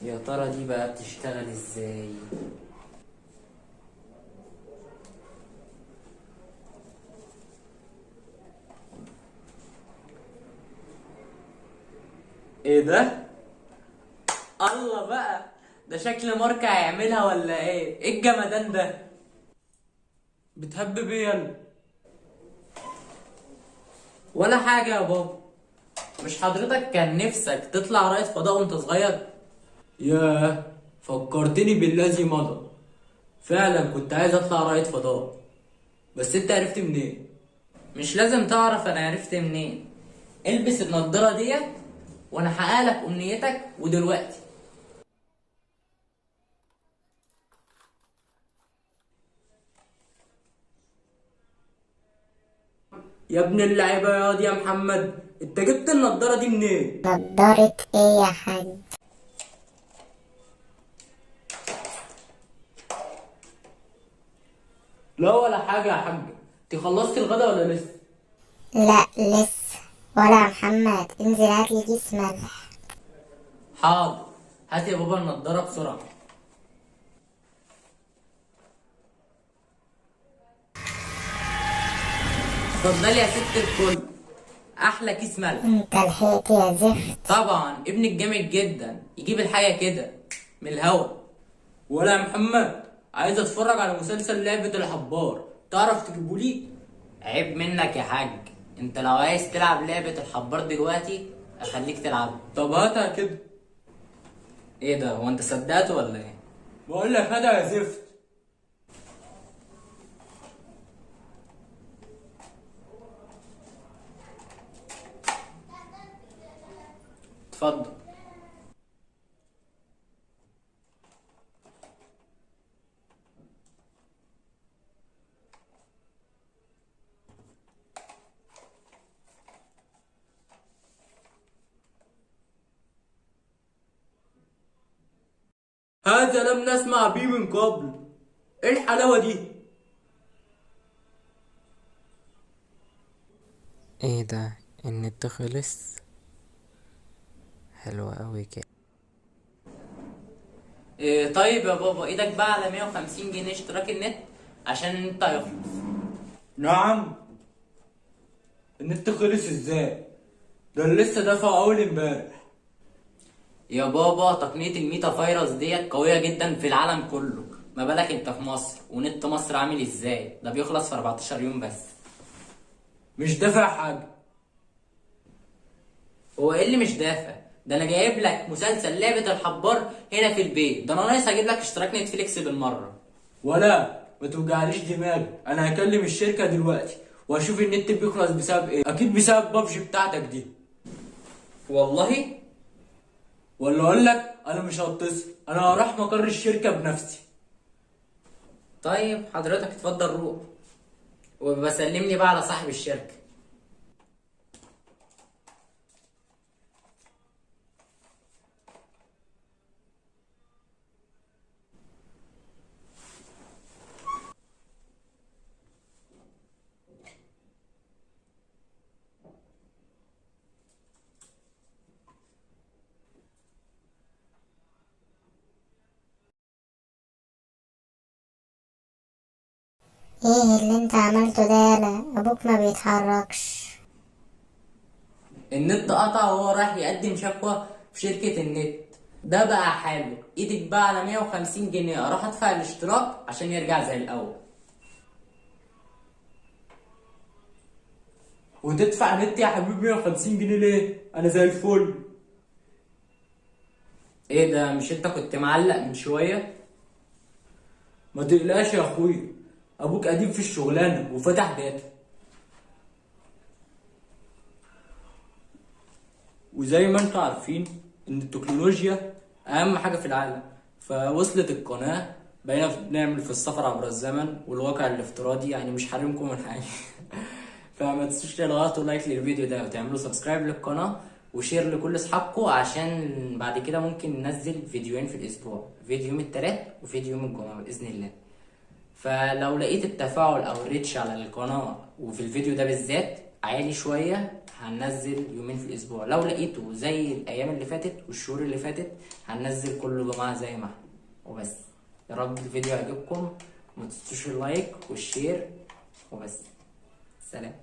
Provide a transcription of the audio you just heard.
يا ترى دي بقى بتشتغل ازاي؟ ايه ده؟ الله بقى، ده شكل ماركة هيعملها ولا ايه؟ ايه الجمدان ده؟ بتهبب ايه يلا؟ ولا حاجة يا بابا. مش حضرتك كان نفسك تطلع رائد فضاء وانت صغير؟ ياه، فكرتني بالذي مضى. فعلا كنت عايز اطلع رائد فضاء. بس انت عرفت منين؟ مش لازم تعرف انا عرفت منين. البس النضارة ديت وانا هحقق لك امنيتك ودلوقتي. يا ابن اللعيبة يا واد يا محمد، انت جبت النضارة دي منين؟ نضارة ايه يا حاج؟ لا ولا حاجة يا حاج. انت خلصت الغدا ولا لسه؟ لا لسه. ولا يا محمد انزل هاتلي كيس ملح. حاضر. هات يا بابا النضارة بسرعة. اتفضلي يا ست الكل. احلى كيس ملح. انت لحقت يا زفت. طبعا ابنك جامد جدا يجيب الحاجة كده من الهوا. ولا يا محمد، عايز اتفرج على مسلسل لعبة الحبار، تعرف تجيبولي؟ عيب منك يا حاج. انت لو عايز تلعب لعبة الحبار دلوقتي اخليك تلعب. طب هاتها كده. ايه ده، هو انت صدقت ولا ايه؟ بقول لك هاتها يا زفت. اتفضل. هذا لم نسمع به من قبل. ايه الحلاوة دي؟ ايه ده؟ النت خلص؟ حلوة اوي كده. إيه طيب يا بابا، ايدك بقى على 150 جنيه اشتراك النت عشان النت هيخلص. نعم. النت خلص ازاي؟ ده أنا لسه دافع اول امبارح. يا بابا تقنية الميتا فيروس ديت قوية جدا في العالم كله، ما بالك انت في مصر، ونت مصر عامل ازاي؟ ده بيخلص في 14 يوم بس. مش دافع حاجة. هو ايه اللي مش دافع؟ ده انا جايب لك مسلسل لعبة الحبار هنا في البيت، ده انا ناقص اجيب لك اشتراك نتفليكس بالمرة. ولا ما توجعليش دماغي، انا هكلم الشركة دلوقتي واشوف النت بيخلص بسبب ايه. اكيد بسبب بابجي بتاعتك دي. والله. ولا اقول لك انا مش هتصل، انا هروح مقر الشركة بنفسي. طيب حضرتك اتفضل روح، وبسلمني بقى على صاحب الشركة. ايه اللي انت عملته ده؟ يالا ابوك ما بيتحركش. النت قطع وهو رايح يقدم شكوى في شركة النت. ده بقى حاله، ايدك بقى على 150 جنيه اروح ادفع الاشتراك عشان يرجع زي الاول. وتدفع نت يا حبيبي 150 جنيه ليه؟ انا زي الفل. ايه ده، مش انت كنت معلق من شوية؟ ما تقلقش يا اخويا، ابوك قديم في الشغلانة وفتح داتا. وزي ما انتوا عارفين ان التكنولوجيا اهم حاجة في العالم، فوصلت القناة بقينا بنعمل في السفر عبر الزمن والواقع الافتراضي، يعني مش حارمكم من حاجة. فما تنسوش تضغطوا لايك للفيديو ده وتعملوا سبسكرايب للقناة وشير لكل اصحابكم، عشان بعد كده ممكن ننزل فيديوهين في الاسبوع، فيديو يوم التلات وفيديو يوم الجمعة بإذن الله. فلو لقيت التفاعل او الريتش على القناة وفي الفيديو ده بالذات عالي شوية، هننزل يومين في الاسبوع، لو لقيته زي الايام اللي فاتت والشهور اللي فاتت هننزل كل جمعة زي ما احنا وبس. يا رب الفيديو يعجبكم، ما تنسوش اللايك والشير وبس. سلام.